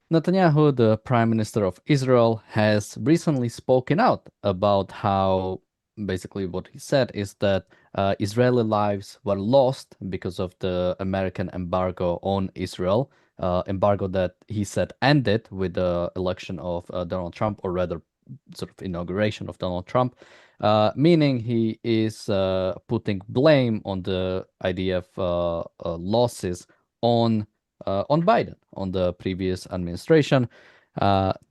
Netanyahu, the Prime Minister of Israel, has recently spoken out about how basically what he said is that Israeli lives were lost because of the American embargo on Israel, embargo that he said ended with the election of Donald Trump, or rather, sort of inauguration of Donald Trump, meaning he is putting blame on the IDF losses on on Biden, on the previous administration.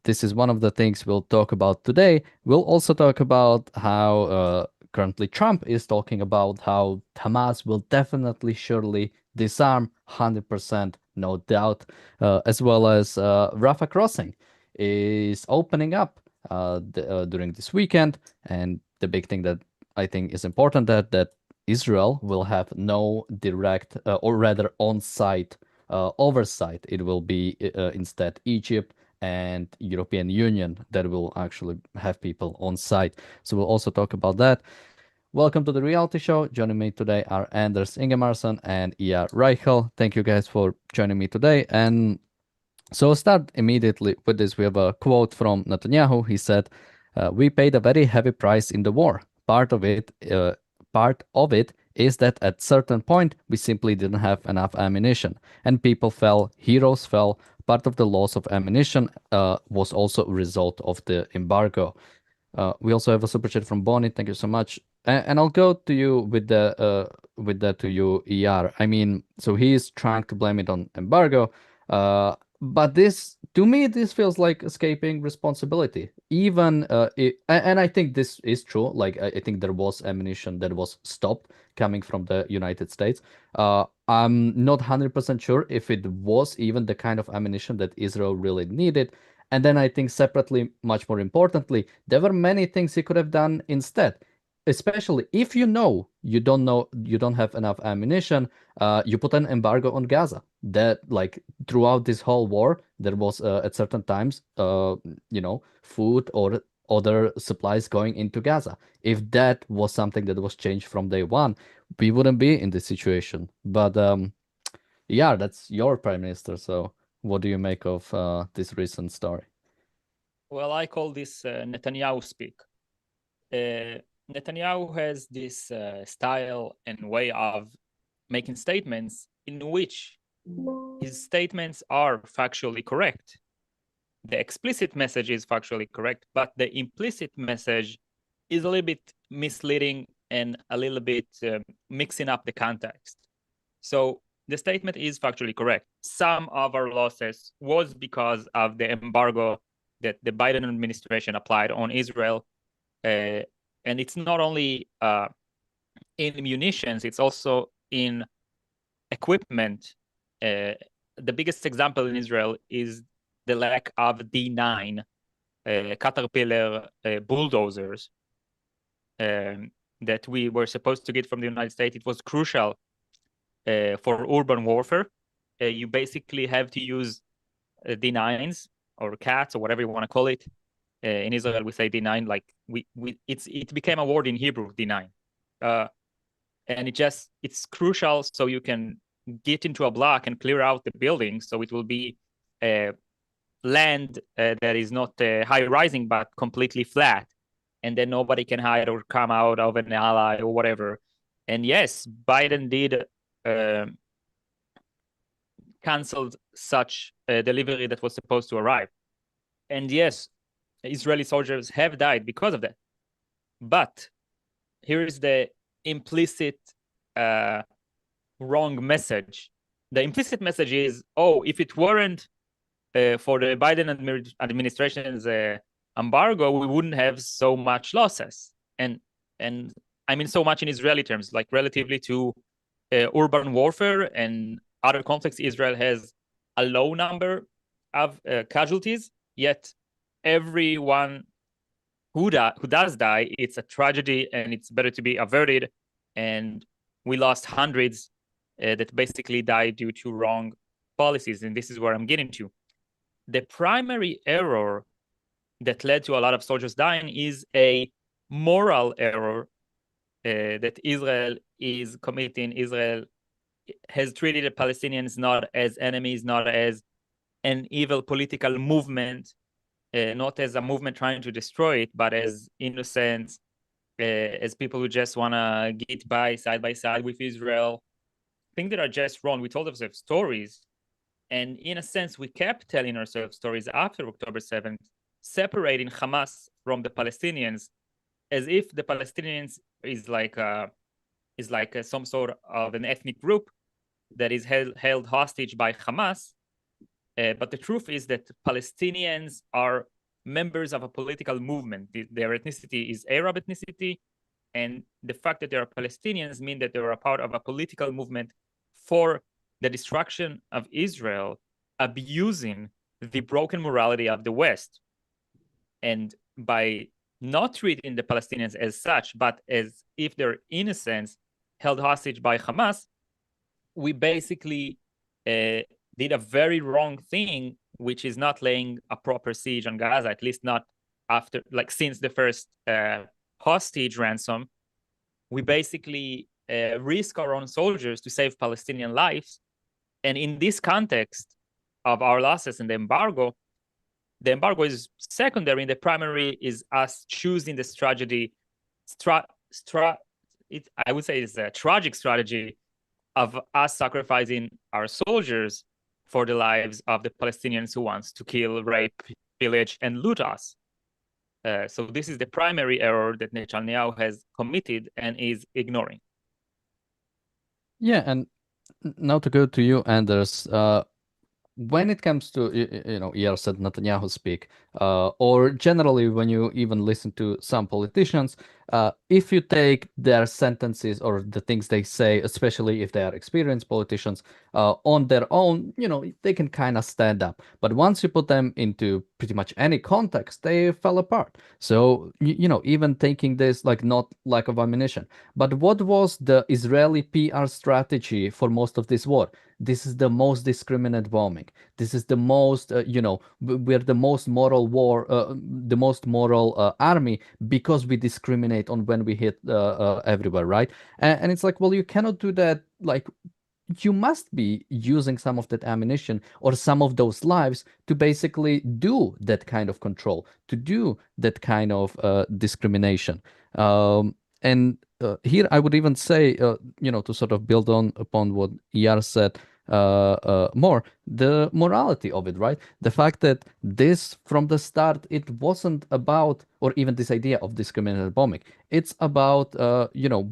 This is one of the things we'll talk about today. We'll also talk about how currently Trump is talking about how Hamas will definitely, surely disarm 100%, no doubt, as well as Rafah crossing is opening up during this weekend. And the big thing that I think is important that Israel will have no direct or rather on-site oversight. It will be instead Egypt and European Union that will actually have people on site. So we'll also talk about that. Welcome to the reality show. Joining me today are Anders Ingemarsson and Ia Reichel. Thank you guys for joining me today. And so I'll start immediately with this. We have a quote from Netanyahu. He said, "We paid a very heavy price in the war. Part of it is that at certain point we simply didn't have enough ammunition, and people fell, heroes fell. Part of the loss of ammunition was also a result of the embargo." We also have a super chat from Bonnie. Thank you so much. And I'll go to you with that to you, ER. I mean, so he is trying to blame it on embargo, but this, to me, this feels like escaping responsibility. Even and I think this is true. Like I think there was ammunition that was stopped coming from the United States. I'm not 100% sure if it was even the kind of ammunition that Israel really needed. And then I think separately, much more importantly, there were many things he could have done instead. Especially if you don't have enough ammunition, you put an embargo on Gaza. That, like, throughout this whole war, there was at certain times, food or other supplies going into Gaza. If that was something that was changed from day one, we wouldn't be in this situation. But yeah, that's your prime minister. So what do you make of this recent story? Well, I call this Netanyahu speak. Netanyahu has this style and way of making statements in which his statements are factually correct. The explicit message is factually correct, but the implicit message is a little bit misleading and a little bit mixing up the context. So the statement is factually correct. Some of our losses was because of the embargo that the Biden administration applied on Israel. And it's not only in munitions, it's also in equipment. The biggest example in Israel is the lack of D9 Caterpillar bulldozers that we were supposed to get from the United States. It was crucial for urban warfare. You basically have to use D9s or cats or whatever you want to call it. In Israel, we say D9. Like it became a word in Hebrew, D9, and it's crucial so you can get into a block and clear out the building. So it will be land that is not high rising but completely flat, and then nobody can hide or come out of an ally or whatever. And yes, Biden did canceled such a delivery that was supposed to arrive. And yes, Israeli soldiers have died because of that. But here is the implicit wrong message. The implicit message is, if it weren't for the Biden administration's embargo, we wouldn't have so much losses. And I mean so much in Israeli terms, like relatively to urban warfare and other conflicts, Israel has a low number of casualties, yet everyone who does die, it's a tragedy and it's better to be averted. And we lost hundreds that basically died due to wrong policies. And this is where I'm getting to. The primary error that led to a lot of soldiers dying is a moral error that Israel is committing. Israel has treated the Palestinians not as enemies, not as an evil political movement, not as a movement trying to destroy it, but as innocent, as people who just want to get by side with Israel, things that are just wrong. We told ourselves stories, and in a sense, we kept telling ourselves stories after October 7th, separating Hamas from the Palestinians, as if the Palestinians is like some sort of an ethnic group that is held hostage by Hamas. But the truth is that Palestinians are members of a political movement. Their ethnicity is Arab ethnicity, and the fact that they are Palestinians mean that they are a part of a political movement for the destruction of Israel, abusing the broken morality of the West. And by not treating the Palestinians as such, but as if they're innocents held hostage by Hamas, we basically did a very wrong thing, which is not laying a proper siege on Gaza, at least not after, like, since the first hostage ransom. We basically risk our own soldiers to save Palestinian lives. And in this context of our losses and the embargo is secondary, and the primary is us choosing this tragedy. I would say it's a tragic strategy of us sacrificing our soldiers for the lives of the Palestinians who wants to kill, rape, pillage, and loot us. So this is the primary error that Netanyahu has committed and is ignoring. Yeah, and now to go to you, Anders. When it comes to, Yair said Netanyahu speak, or generally when you even listen to some politicians, if you take their sentences or the things they say, especially if they are experienced politicians, on their own, they can kind of stand up. But once you put them into pretty much any context, they fell apart. So, even taking this like not lack of ammunition. But what was the Israeli PR strategy for most of this war? This is the most discriminate bombing. This is the most, we're the most moral war, the most moral army because we discriminate on when we hit everywhere, right? And it's like, well, you cannot do that. Like, you must be using some of that ammunition or some of those lives to basically do that kind of control, to do that kind of discrimination. And here I would even say, to sort of build on upon what Yar said more, the morality of it, right? The fact that this, from the start, it wasn't about, or even this idea of discriminated bombing. It's about,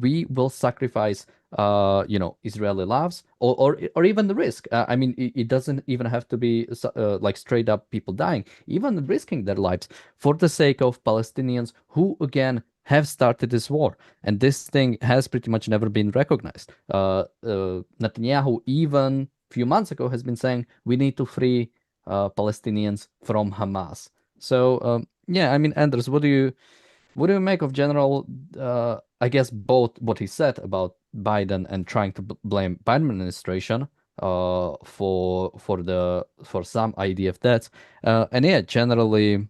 we will sacrifice, Israeli lives, or even the risk. I mean, it doesn't even have to be like straight up people dying, even risking their lives for the sake of Palestinians who, again, have started this war. And this thing has pretty much never been recognized. Netanyahu, even a few months ago, has been saying we need to free Palestinians from Hamas. So, yeah, I mean, Anders, what do you make of general, I guess, both what he said about Biden and trying to blame Biden administration for some IDF deaths, and yeah, generally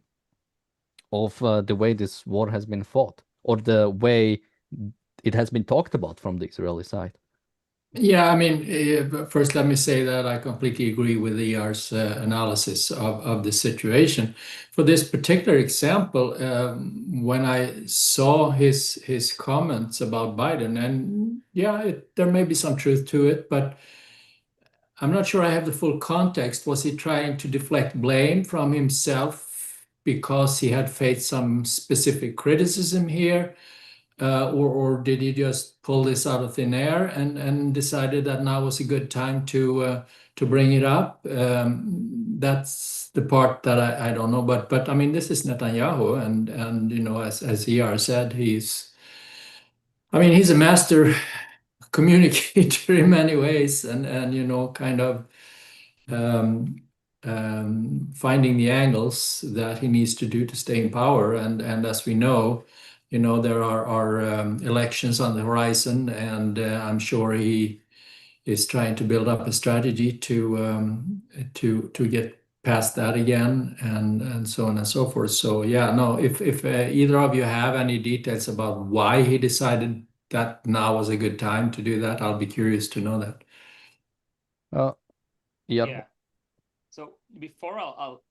of the way this war has been fought, or the way it has been talked about from the Israeli side? Yeah, I mean, first let me say that I completely agree with ER's analysis of the situation. For this particular example, when I saw his comments about Biden, and yeah, there may be some truth to it, but I'm not sure I have the full context. Was he trying to deflect blame from himself because he had faced some specific criticism here? Or did he just pull this out of thin air and decided that now was a good time to bring it up? That's the part that I don't know. But I mean, this is Netanyahu, and as ER said, he's a master communicator in many ways, and kind of finding the angles that he needs to do to stay in power. And as we know, there are elections on the horizon, and I'm sure he is trying to build up a strategy to get past that again, and so on and so forth. So yeah, no, if either of you have any details about why he decided that now was a good time to do that, I'll be curious to know that. Yeah. Yeah. So before I'll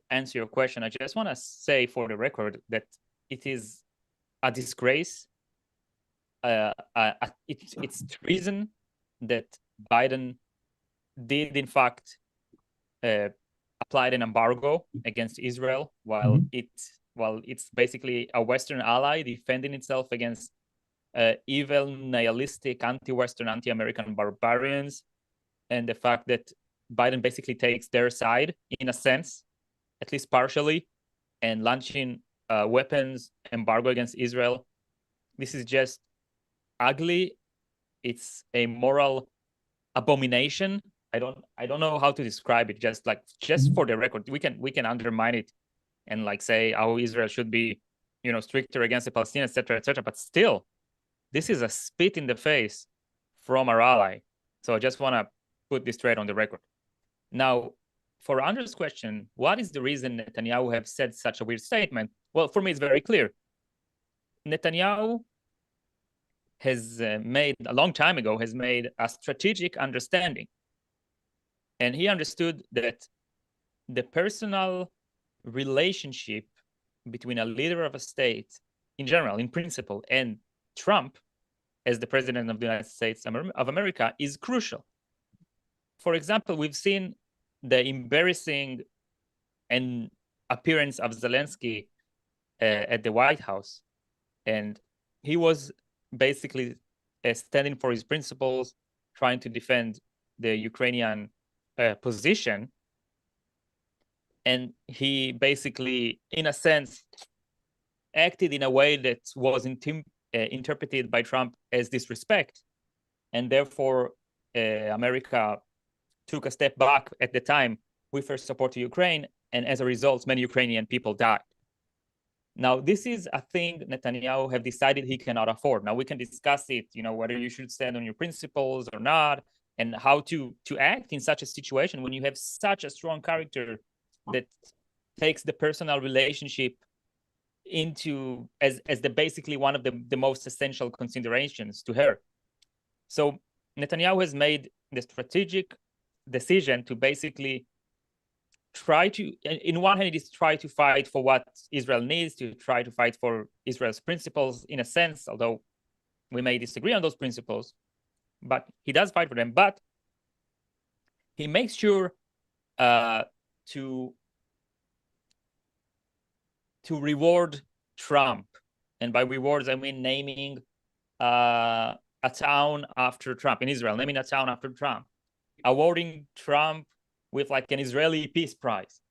answer your question, I just want to say for the record that it is a disgrace. It's treason that Biden did in fact applied an embargo against Israel while it's basically a Western ally defending itself against evil, nihilistic, anti-Western, anti-American barbarians, and the fact that Biden basically takes their side in a sense, at least partially, and launching weapons embargo against Israel. This is just ugly. It's a moral abomination. I don't know how to describe it. Just for the record, we can undermine it and like say how Israel should be, stricter against the Palestinians, etc., etc. But still, this is a spit in the face from our ally. So I just want to put this straight on the record. Now, for Andrew's question, what is the reason Netanyahu have said such a weird statement? Well, for me, it's very clear. Netanyahu has made a long time ago a strategic understanding. And he understood that the personal relationship between a leader of a state in general, in principle, and Trump as the president of the United States of America is crucial. For example, we've seen the embarrassing appearance of Zelensky at the White House. And he was basically standing for his principles, trying to defend the Ukrainian position. And he basically, in a sense, acted in a way that was interpreted by Trump as disrespect. And therefore, America took a step back at the time with her support to Ukraine. And as a result, many Ukrainian people died. Now, this is a thing Netanyahu have decided he cannot afford. Now, we can discuss it, whether you should stand on your principles or not, and how to act in such a situation when you have such a strong character that takes the personal relationship into as basically one of the most essential considerations to her. So Netanyahu has made the strategic decision to basically try to, in one hand, it is try to fight for what Israel needs, to try to fight for Israel's principles in a sense, although we may disagree on those principles, but he does fight for them. But he makes sure to reward Trump. And by rewards, I mean naming a town after Trump in Israel, naming a town after Trump, awarding Trump with like an Israeli Peace Prize,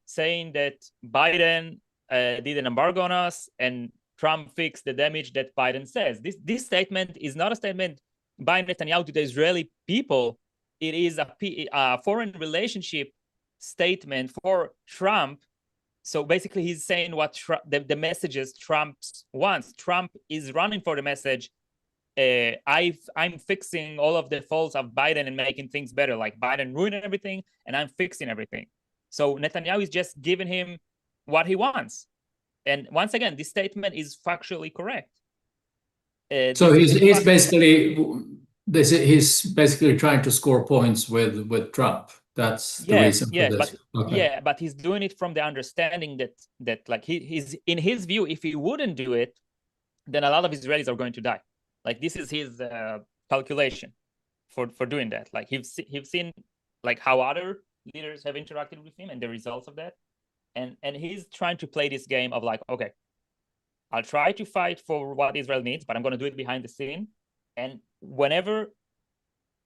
saying that Biden did an embargo on us and Trump fixed the damage that Biden says. This statement is not a statement by Netanyahu to the Israeli people. It is a foreign relationship statement for Trump. So basically, he's saying what the messages Trump wants. Trump is running for the message, I'm fixing all of the faults of Biden and making things better. Like Biden ruined everything, and I'm fixing everything. So Netanyahu is just giving him what he wants. And once again, this statement is factually correct. So he's basically trying to score points with Trump. That's the reason for this. But he's doing it from the understanding that like he's in his view, if he wouldn't do it, then a lot of Israelis are going to die. Like this is his calculation for doing that. Like he's seen like how other leaders have interacted with him and the results of that, and he's trying to play this game of like, okay, I'll try to fight for what Israel needs, but I'm going to do it behind the scene. And whenever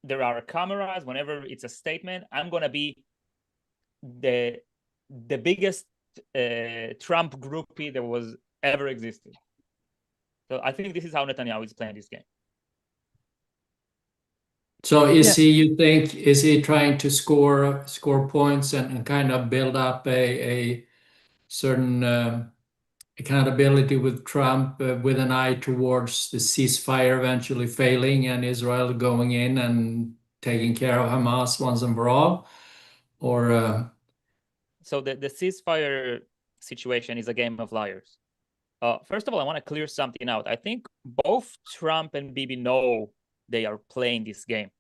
there are cameras, whenever it's a statement, I'm going to be the biggest Trump groupie that was ever existed. So I think this is how Netanyahu is playing this game. So is he trying to score points and kind of build up a certain accountability with Trump with an eye towards the ceasefire eventually failing and Israel going in and taking care of Hamas once and for all? Or so the ceasefire situation is a game of liars. First of all, I want to clear something out. I think both Trump and Bibi know they are playing this game.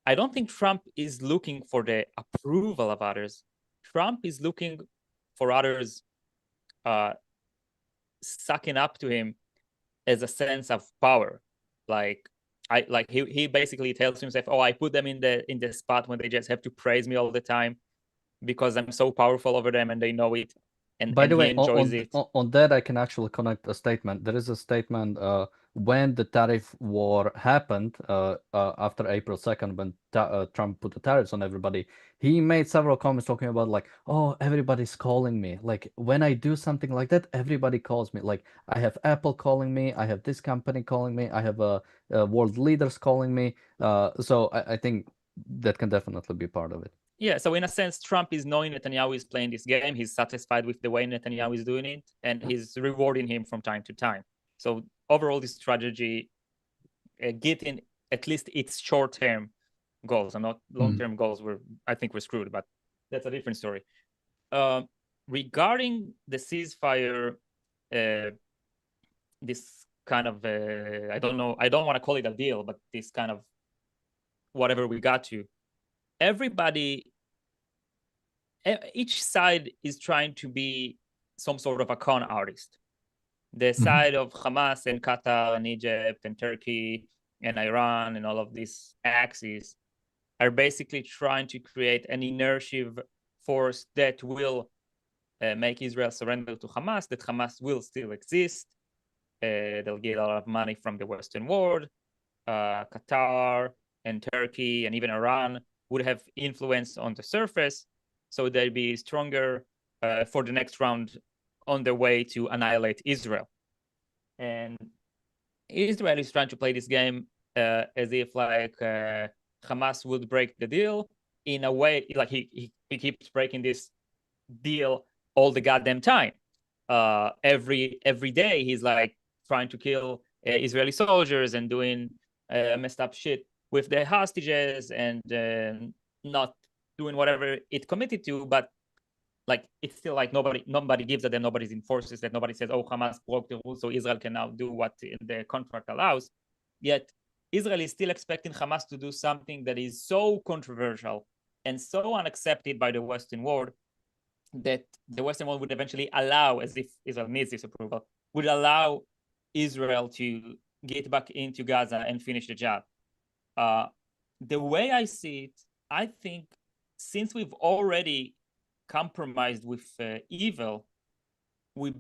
I don't think Trump is looking for the approval of others. Trump is looking for others sucking up to him as a sense of power. Like he basically tells himself, "Oh, I put them in the spot when they just have to praise me all the time because I'm so powerful over them and they know it." By the he way, enjoys it. on that, I can actually connect a statement. There is a statement when the tariff war happened after April 2nd, when Trump put the tariffs on everybody. He made several comments talking about like, oh, everybody's calling me. Like when I do something like that, everybody calls me. Like I have Apple calling me, I have this company calling me, I have world leaders calling me. So I think that can definitely be part of it. Yeah, so in a sense, Trump is knowing Netanyahu is playing this game. He's satisfied with the way Netanyahu is doing it, and he's rewarding him from time to time. So overall, this strategy getting at least its short-term goals and not long-term goals, I think we're screwed, but that's a different story. Regarding the ceasefire, this kind of, I don't know, I don't want to call it a deal, but this kind of whatever we got to, each side is trying to be some sort of a con artist. The side of Hamas and Qatar and Egypt and Turkey and Iran and all of these axes are basically trying to create an inertia force that will make Israel surrender to Hamas, that Hamas will still exist. They'll get a lot of money from the Western world. Qatar and Turkey and even Iran would have influence on the surface, so they'd be stronger for the next round on their way to annihilate Israel. And Israel is trying to play this game as if like Hamas would break the deal in a way, like he keeps breaking this deal all the goddamn time. Every day he's like trying to kill Israeli soldiers and doing messed up shit with the hostages and not doing whatever it committed to, but like it's still like nobody gives a damn, nobody's enforces that, nobody says, oh, Hamas broke the rules, so Israel can now do what the contract allows. Yet Israel is still expecting Hamas to do something that is so controversial and so unaccepted by the Western world that the Western world would eventually allow, as if Israel needs this approval, would allow Israel to get back into Gaza and finish the job. The way I see it, I think since we've already compromised with evil, we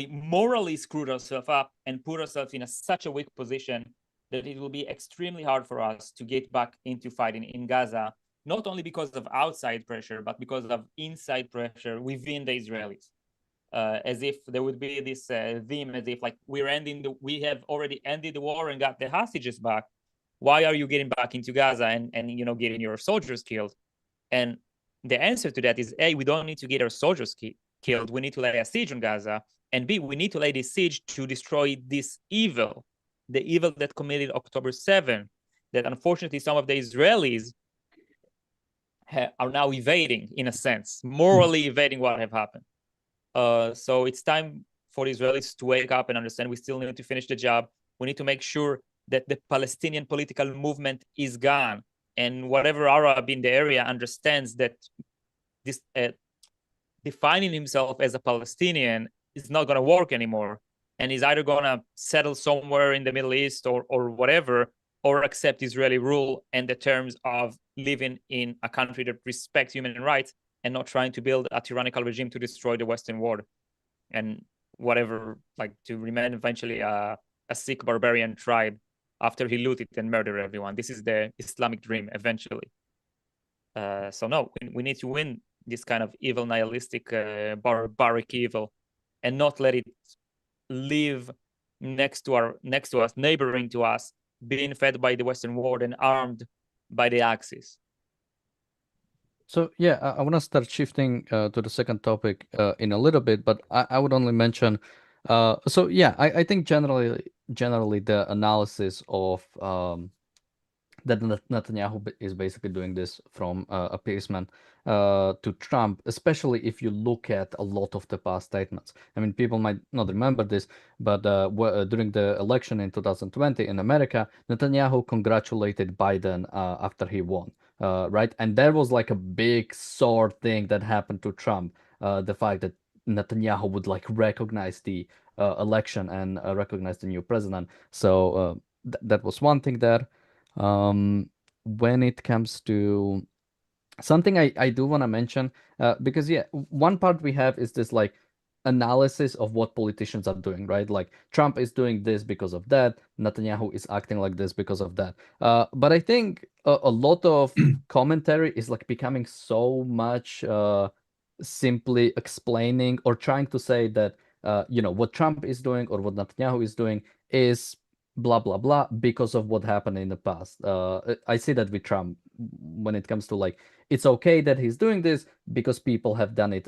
morally screwed ourselves up and put ourselves in such a weak position that it will be extremely hard for us to get back into fighting in Gaza, not only because of outside pressure, but because of inside pressure within the Israelis. As if there would be this theme, as if like we have already ended the war and got the hostages back. Why are you getting back into Gaza and getting your soldiers killed? And the answer to that is A, we don't need to get our soldiers killed. We need to lay a siege on Gaza. And B, we need to lay this siege to destroy this evil, the evil that committed October 7, that unfortunately some of the Israelis are now evading, in a sense, morally evading what have happened. So it's time for the Israelis to wake up and understand we still need to finish the job. We need to make sure that the Palestinian political movement is gone. And whatever Arab in the area understands that this defining himself as a Palestinian is not going to work anymore. And he's either going to settle somewhere in the Middle East or whatever, or accept Israeli rule and the terms of living in a country that respects human rights and not trying to build a tyrannical regime to destroy the Western world and whatever, like to remain eventually a Sikh barbarian tribe after he looted and murdered everyone. This is the Islamic dream eventually. So no, we need to win this kind of evil, nihilistic, barbaric evil, and not let it live next to us, neighboring to us, being fed by the Western world and armed by the Axis. So yeah, I want to start shifting to the second topic in a little bit, but I would only mention. So yeah, I think generally the analysis of that Netanyahu is basically doing this from appeasement to Trump, especially if you look at a lot of the past statements. I mean, people might not remember this, but during the election in 2020 in America, Netanyahu congratulated Biden after he won, right? And there was like a big sore thing that happened to Trump, the fact that Netanyahu would like recognize the election and recognize the new president. So that was one thing there. When it comes to something I do want to mention, because yeah, one part we have is this like analysis of what politicians are doing, right? Like Trump is doing this because of that, Netanyahu is acting like this because of that. But I think a lot of commentary is like becoming so much simply explaining or trying to say that what Trump is doing or what Netanyahu is doing is blah blah blah because of what happened in the past. I see that with Trump when it comes to like it's okay that he's doing this because people have done it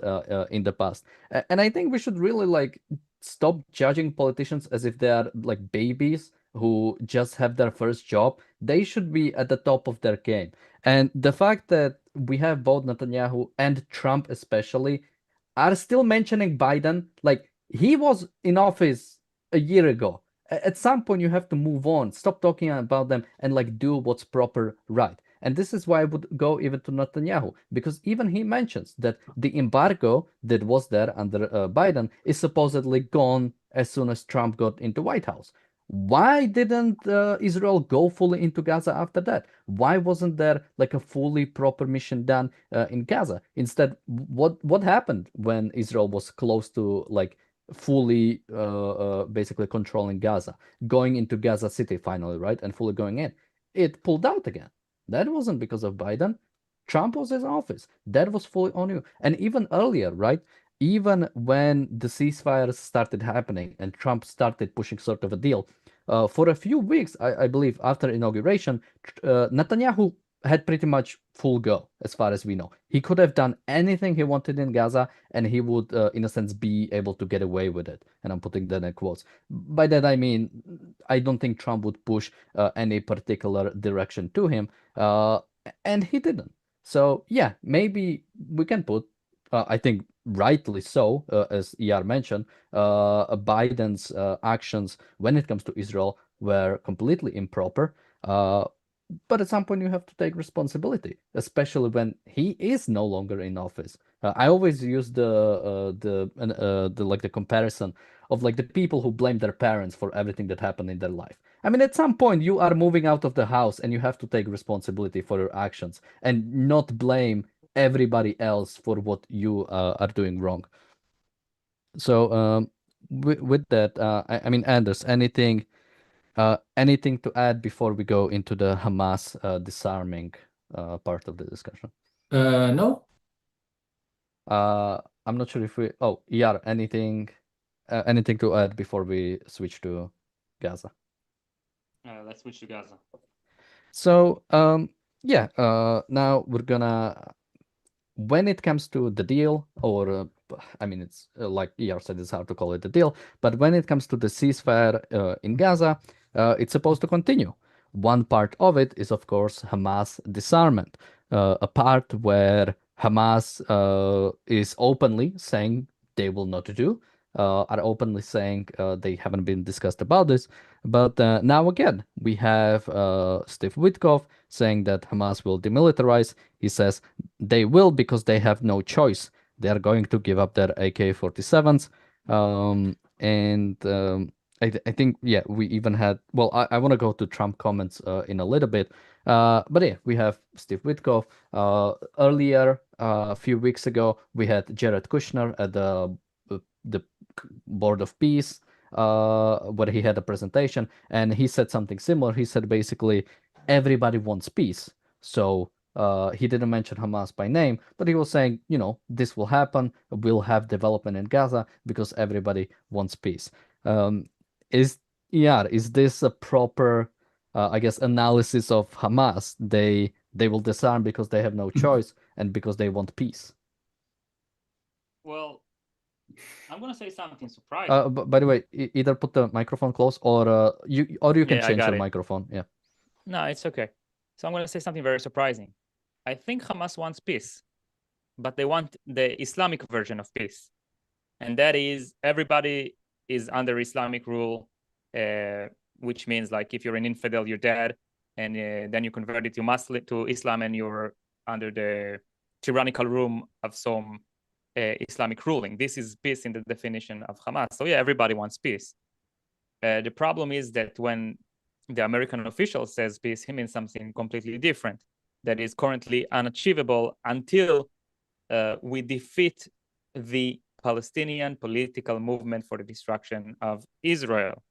in the past. And I think we should really like stop judging politicians as if they are like babies who just have their first job. They should be at the top of their game. And the fact that we have both Netanyahu and Trump especially are still mentioning Biden, like he was in office a year ago. At some point you have to move on, stop talking about them and like do what's proper, right. And this is why I would go even to Netanyahu, because even he mentions that the embargo that was there under Biden is supposedly gone as soon as Trump got into White House. Why didn't Israel go fully into Gaza after that? Why wasn't there like a fully proper mission done in Gaza? Instead, what happened when Israel was close to like fully basically controlling Gaza, going into Gaza City finally, right? And fully going in? It pulled out again. That wasn't because of Biden. Trump was in office. That was fully on you. And even earlier, right? Even when the ceasefire started happening and Trump started pushing sort of a deal, for a few weeks, I believe, after inauguration, Netanyahu had pretty much full go, as far as we know. He could have done anything he wanted in Gaza, and he would, in a sense, be able to get away with it. And I'm putting that in quotes. By that, I mean, I don't think Trump would push any particular direction to him, and he didn't. So, yeah, maybe we can put, I think, rightly so, as ER mentioned, Biden's actions when it comes to Israel were completely improper. But at some point, you have to take responsibility, especially when he is no longer in office. I always use the like the comparison of like the people who blame their parents for everything that happened in their life. I mean, at some point, you are moving out of the house and you have to take responsibility for your actions and not blame everybody else for what you are doing wrong. So with that, I mean, Anders, anything to add before we go into the Hamas disarming part of the discussion? No. I'm not sure if we. Oh, yeah. Anything to add before we switch to Gaza? Let's switch to Gaza. So yeah. Now we're gonna. When it comes to the deal, or I mean, it's like ER said, it's hard to call it a deal, but when it comes to the ceasefire in Gaza, it's supposed to continue. One part of it is, of course, Hamas disarmament, a part where Hamas is openly saying they will not do, are openly saying they haven't been discussed about this. But now again, we have Steve Witkoff saying that Hamas will demilitarize. He says they will because they have no choice. They are going to give up their AK-47s. I think, yeah, we even had, well, I want to go to Trump comments in a little bit. But yeah, we have Steve Witkoff. Earlier, a few weeks ago, we had Jared Kushner at the Board of Peace, where he had a presentation, and he said something similar. He said basically everybody wants peace. So he didn't mention Hamas by name, but he was saying, this will happen. We'll have development in Gaza because everybody wants peace. Is this a proper, I guess, analysis of Hamas? They will disarm because they have no choice and because they want peace. Well, I'm gonna say something surprising. By the way, either put the microphone close or you can Yeah, I change got your it. microphone. Yeah. No, it's okay. So I'm going to say something very surprising. I think Hamas wants peace, but they want the Islamic version of peace. And that is everybody is under Islamic rule, which means like if you're an infidel, you're dead. And then you convert it to Islam and you're under the tyrannical rule of some Islamic ruling. This is peace in the definition of Hamas. So yeah, everybody wants peace. The problem is that when the American official says peace, he means something completely different that is currently unachievable until we defeat the Palestinian political movement for the destruction of Israel.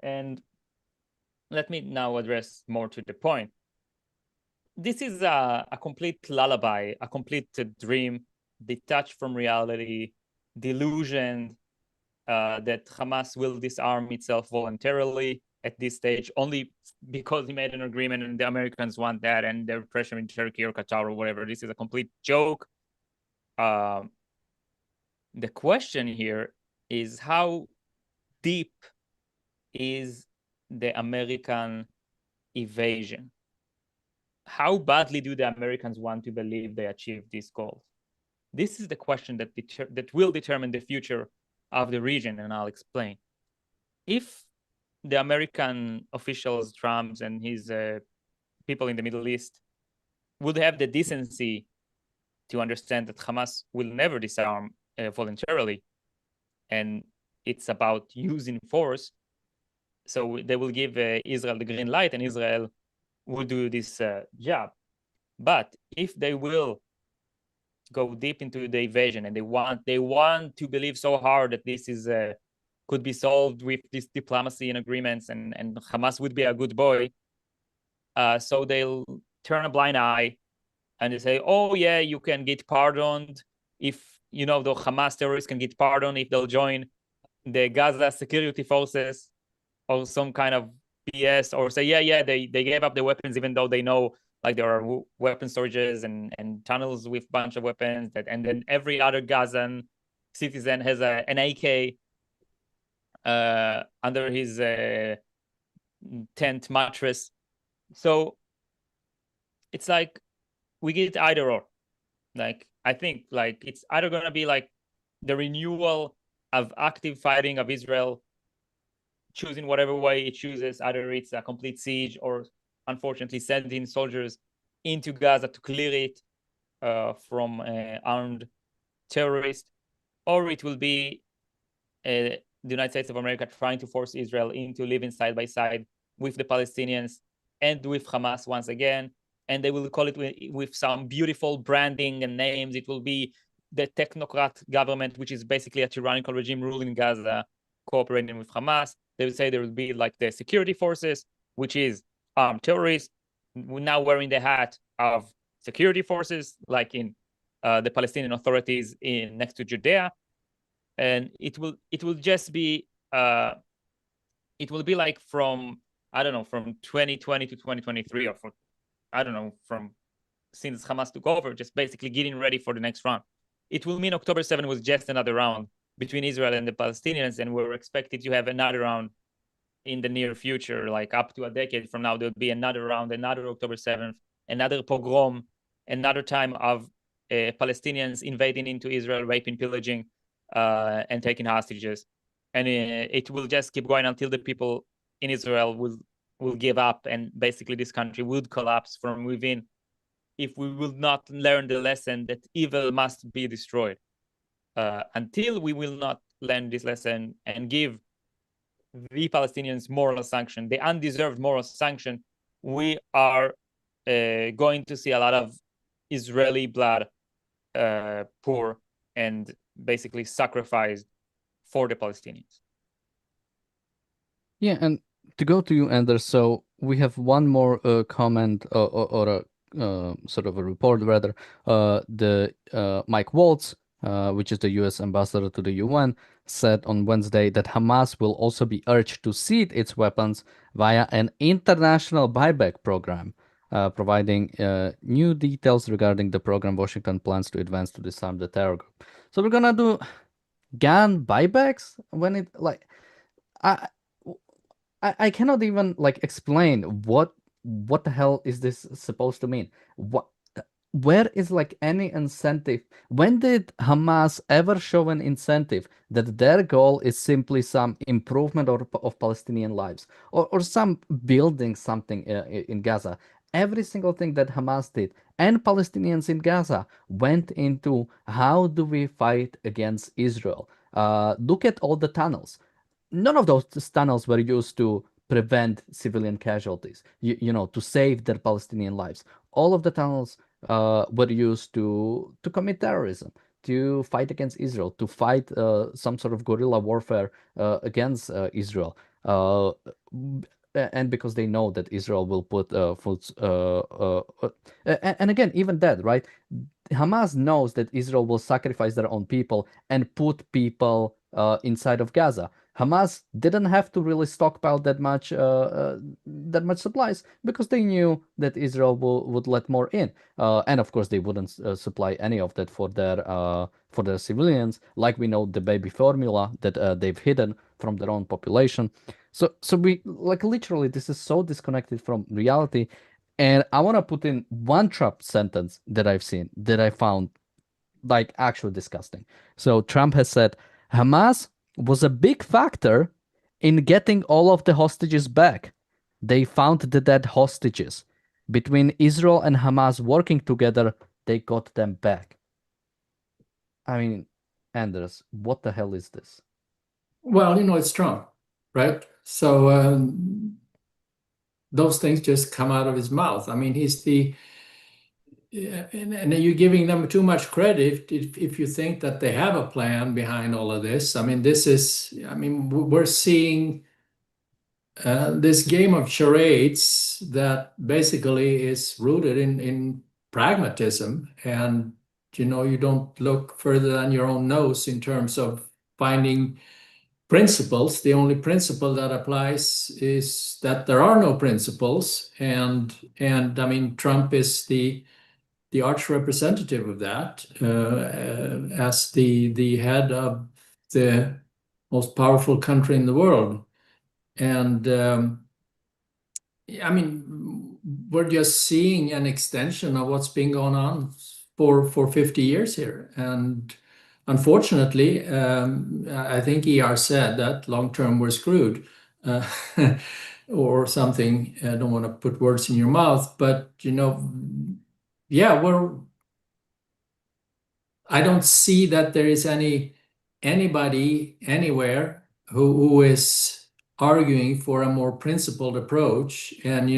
And let me now address more to the point. This is a complete lullaby, a complete dream, detached from reality, delusion that Hamas will disarm itself voluntarily at this stage, only because he made an agreement and the Americans want that and they're pressuring Turkey or Qatar or whatever. This is a complete joke. The question here is how deep is the American evasion? How badly do the Americans want to believe they achieved these goals? This is the question that will determine the future of the region, and I'll explain. If the American officials, Trump and his people in the Middle East, would have the decency to understand that Hamas will never disarm voluntarily, and it's about using force, so they will give Israel the green light, and Israel will do this job. But if they will go deep into the evasion and they want to believe so hard that this is could be solved with this diplomacy and agreements, and Hamas would be a good boy, so they'll turn a blind eye and they say, oh yeah, you can get pardoned if, you know, the Hamas terrorists can get pardoned if they'll join the Gaza security forces or some kind of BS, or say, yeah, they gave up the weapons even though they know like there are weapon storages and tunnels with a bunch of weapons, and then every other Gazan citizen has an AK under his tent mattress. So it's like we get either or. Like I think like it's either gonna be like the renewal of active fighting of Israel, choosing whatever way it chooses, either it's a complete siege or unfortunately sending soldiers into Gaza to clear it from armed terrorists, or it will be the United States of America trying to force Israel into living side by side with the Palestinians and with Hamas once again. And they will call it with some beautiful branding and names. It will be the technocrat government, which is basically a tyrannical regime ruling Gaza, cooperating with Hamas. They will say there will be like the security forces, which is armed terrorists, now wearing the hat of security forces, like in the Palestinian authorities in next to Judea. And it will just be it will be like from, I don't know, from 2020 to 2023, or for, I don't know, from since Hamas took over, just basically getting ready for the next round. It will mean October 7 was just another round between Israel and the Palestinians, and we're expected to have another round in the near future, like up to a decade from now. There'll be another round, another October 7th, another pogrom, another time of Palestinians invading into Israel, raping, pillaging, and taking hostages. And it will just keep going until the people in Israel will give up, and basically this country would collapse from within if we will not learn the lesson that evil must be destroyed. Until we will not learn this lesson and give the Palestinians moral sanction, the undeserved moral sanction, we are going to see a lot of Israeli blood pour and basically sacrificed for the Palestinians. Yeah, and to go to you, Anders, so we have one more comment or a sort of a report rather. The Mike Waltz, which is the U.S. ambassador to the UN, said on Wednesday that Hamas will also be urged to cede its weapons via an international buyback program, providing new details regarding the program Washington plans to advance to disarm the terror group. So we're gonna do gun buybacks when it like I cannot even like explain what what the hell is this supposed to mean? Where is like any incentive? When did Hamas ever show an incentive that their goal is simply some improvement of Palestinian lives, or some building something in Gaza? Every single thing that Hamas did and Palestinians in Gaza went into how do we fight against Israel? Look at all the tunnels. None of those tunnels were used to prevent civilian casualties, to save their Palestinian lives. All of the tunnels were used to commit terrorism, to fight against Israel, to fight some sort of guerrilla warfare against Israel. And because they know that Israel will put foot, and again, even that, right? Hamas knows that Israel will sacrifice their own people and put people inside of Gaza. Hamas didn't have to really stockpile that much supplies because they knew that Israel would let more in, and of course they wouldn't supply any of that for their civilians, like we know the baby formula that they've hidden from their own population. So we like literally this is so disconnected from reality, and I want to put in one Trump sentence that I've seen that I found like actually disgusting. So Trump has said Hamas was a big factor in getting all of the hostages back. They found the dead hostages. Between Israel and Hamas working together, they got them back. I mean, Anders, what the hell is this? Well, it's Trump, right? So those things just come out of his mouth. I mean, he's and you're giving them too much credit if you think that they have a plan behind all of this. I mean, we're seeing this game of charades that basically is rooted in pragmatism, and you don't look further than your own nose in terms of finding principles. The only principle that applies is that there are no principles, and I mean Trump is the arch representative of that, as the head of the most powerful country in the world. And I mean, we're just seeing an extension of what's been going on for 50 years here. And unfortunately, I think ER said that long term we're screwed, or something. I don't want to put words in your mouth, but yeah, I don't see that there is anybody anywhere who is arguing for a more principled approach, and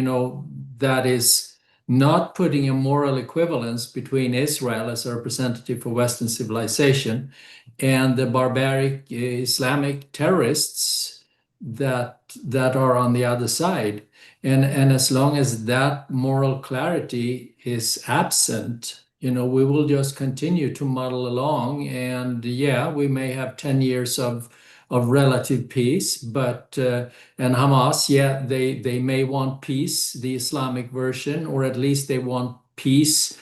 that is not putting a moral equivalence between Israel as a representative for Western civilization and the barbaric Islamic terrorists that are on the other side. And as long as that moral clarity is absent, we will just continue to muddle along. And yeah, we may have 10 years of relative peace, but and Hamas, yeah, they may want peace, the Islamic version, or at least they want peace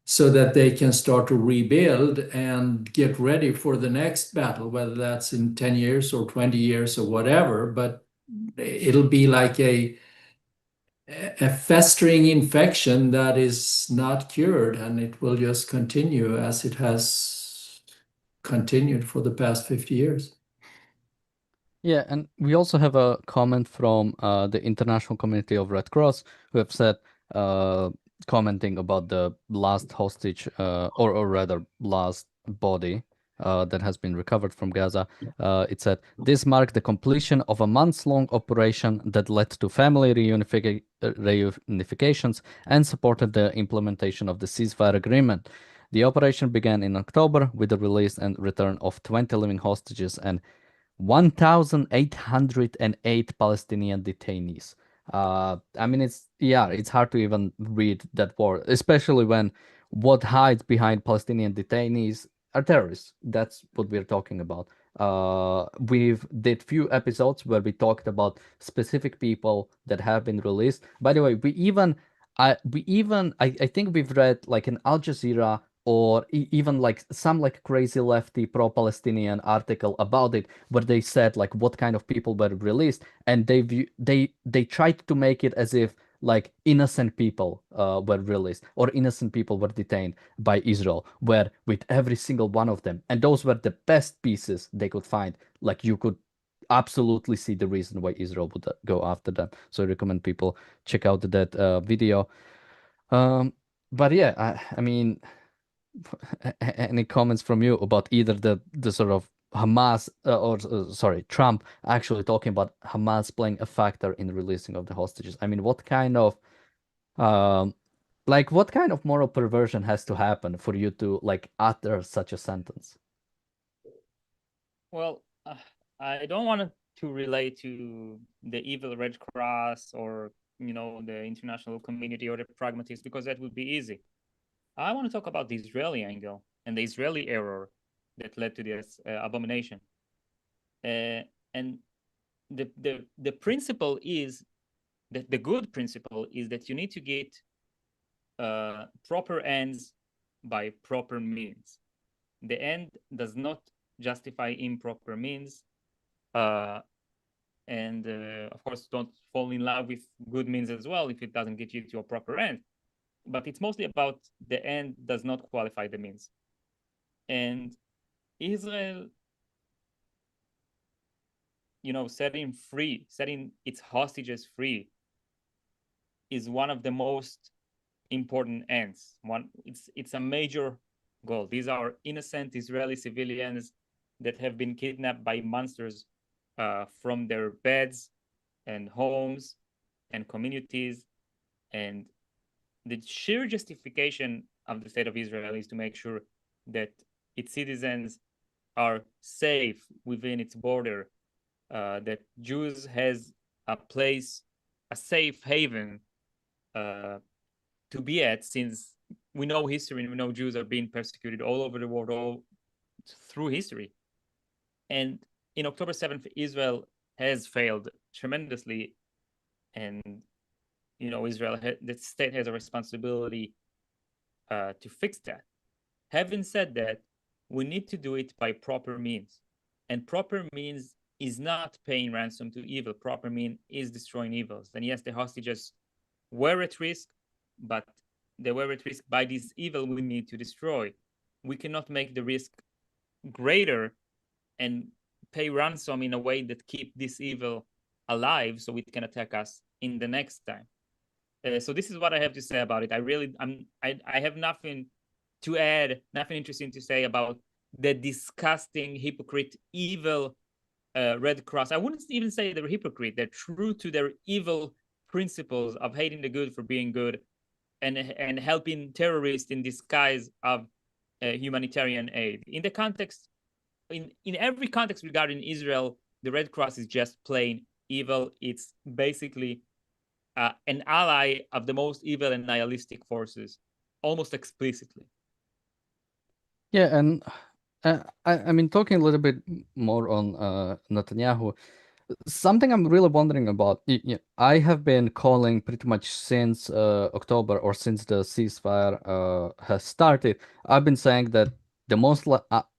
so that they can start to rebuild and get ready for the next battle, whether that's in 10 years or 20 years or whatever. But it'll be like a festering infection that is not cured, and it will just continue as it has continued for the past 50 years. Yeah, and we also have a comment from the International Community of Red Cross, who have said, commenting about the last hostage, or rather last body that has been recovered from Gaza. It said, this marked the completion of a months-long operation that led to family reunifications and supported the implementation of the ceasefire agreement. The operation began in October with the release and return of 20 living hostages and 1,808 Palestinian detainees. I mean, it's hard to even read that word, especially when what hides behind Palestinian detainees are terrorists. That's what we're talking about. We've did few episodes where we talked about specific people that have been released. By the way, I think we've read like an Al Jazeera or even like some like crazy lefty pro-Palestinian article about it, where they said like what kind of people were released, and they tried to make it as if like innocent people were released or innocent people were detained by Israel, where with every single one of them, and those were the best pieces they could find, like you could absolutely see the reason why Israel would go after them. So I recommend people check out that video. But yeah, I mean, any comments from you about either the sort of Hamas sorry, Trump actually talking about Hamas playing a factor in the releasing of the hostages? I mean, what kind of um like what kind of moral perversion has to happen for you to like utter such a sentence? Well, I don't want to relate to the evil Red Cross or the international community or the pragmatists, because that would be easy. I want to talk about the Israeli angle and the Israeli error that led to this abomination. And the principle is that the good principle is that you need to get proper ends by proper means. The end does not justify improper means. And of course, don't fall in love with good means as well if it doesn't get you to a proper end. But it's mostly about the end does not qualify the means. And Israel, setting its hostages free is one of the most important ends. It's a major goal. These are innocent Israeli civilians that have been kidnapped by monsters from their beds and homes and communities. And the sheer justification of the state of Israel is to make sure that its citizens are safe within its border, that Jews has a place, a safe haven to be at, since we know history and we know Jews are being persecuted all over the world, all through history. And in October 7th, Israel has failed tremendously. And, the state has a responsibility to fix that. Having said that, we need to do it by proper means. And proper means is not paying ransom to evil. Proper mean is destroying evils. And yes, the hostages were at risk, but they were at risk by this evil we need to destroy. We cannot make the risk greater and pay ransom in a way that keep this evil alive so it can attack us in the next time. So this is what I have to say about it. I have nothing to add, nothing interesting to say about the disgusting, hypocrite, evil Red Cross. I wouldn't even say they're hypocrite. They're true to their evil principles of hating the good for being good and helping terrorists in disguise of humanitarian aid. In the context, in every context regarding Israel, the Red Cross is just plain evil. It's basically an ally of the most evil and nihilistic forces, almost explicitly. Yeah, and I mean, talking a little bit more on Netanyahu, something I'm really wondering about. I have been calling pretty much since October, or since the ceasefire has started. I've been saying that the most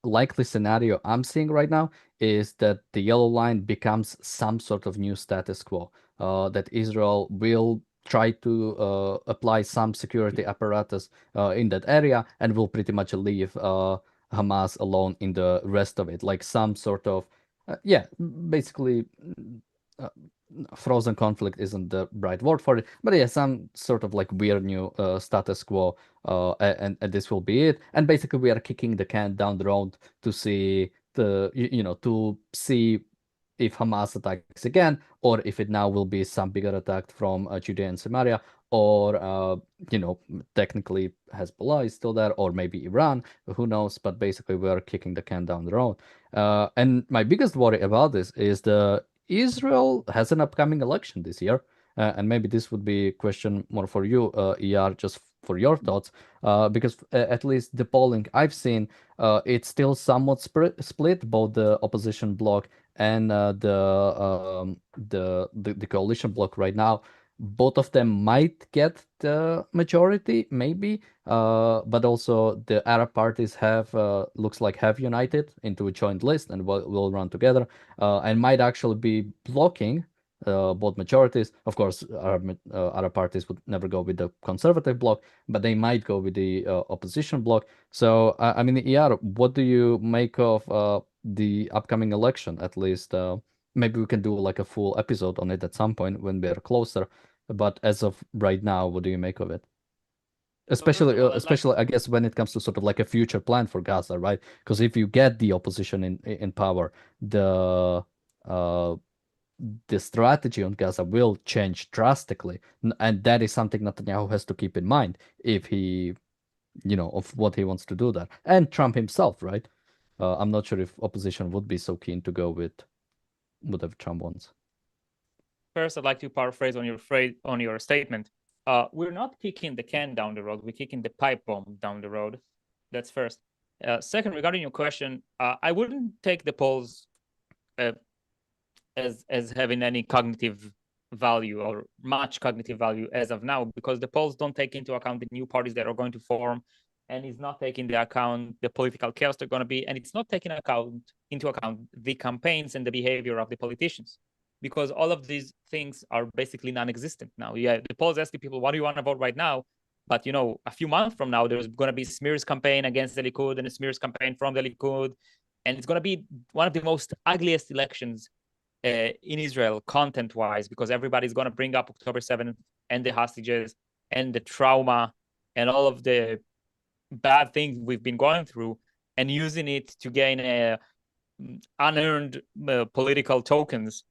likely scenario I'm seeing right now is that the yellow line becomes some sort of new status quo. That Israel will try to apply some security apparatus in that area and will pretty much leave Hamas alone in the rest of it, like some sort of yeah, basically, uh, frozen conflict isn't the right word for it, but yeah, some sort of like weird new status quo, and this will be it. And basically, we are kicking the can down the road to see to see if Hamas attacks again, or if it now will be some bigger attack from Judea and Samaria, or technically Hezbollah is still there, or maybe Iran, who knows? But basically, we are kicking the can down the road. And my biggest worry about this is the Israel has an upcoming election this year, and maybe this would be a question more for you, ER, just for your thoughts, because at least the polling I've seen, it's still somewhat split, both the opposition bloc and the coalition bloc right now. Both of them might get the majority, maybe, but also the Arab parties have looks like have united into a joint list and will run together, and might actually be blocking both majorities. Of course, other parties would never go with the conservative bloc, but they might go with the opposition bloc. So, I mean, ER, what do you make of the upcoming election? At least, maybe we can do like a full episode on it at some point when we're closer. But as of right now, what do you make of it? Especially, especially, I guess, when it comes to sort of like a future plan for Gaza, right? Because if you get the opposition in power, the strategy on Gaza will change drastically, and that is something Netanyahu has to keep in mind if he, of what he wants to do there, and Trump himself, right? I'm not sure if opposition would be so keen to go with whatever Trump wants. First, I'd like to paraphrase on your statement. We're not kicking the can down the road. We're kicking the pipe bomb down the road. That's first. Second, regarding your question, I wouldn't take the polls as having any cognitive value or much cognitive value as of now, because the polls don't take into account the new parties that are going to form, and it's not taking into account the political chaos they're going to be, and it's not taking into account the campaigns and the behavior of the politicians, because all of these things are basically non-existent now. Yeah, the polls asking people, what do you want to vote right now? But, a few months from now, there's going to be smears campaign against the Likud and a smears campaign from the Likud. And it's going to be one of the most ugliest elections in Israel, content-wise, because everybody's going to bring up October 7th and the hostages and the trauma and all of the bad things we've been going through, and using it to gain unearned political tokens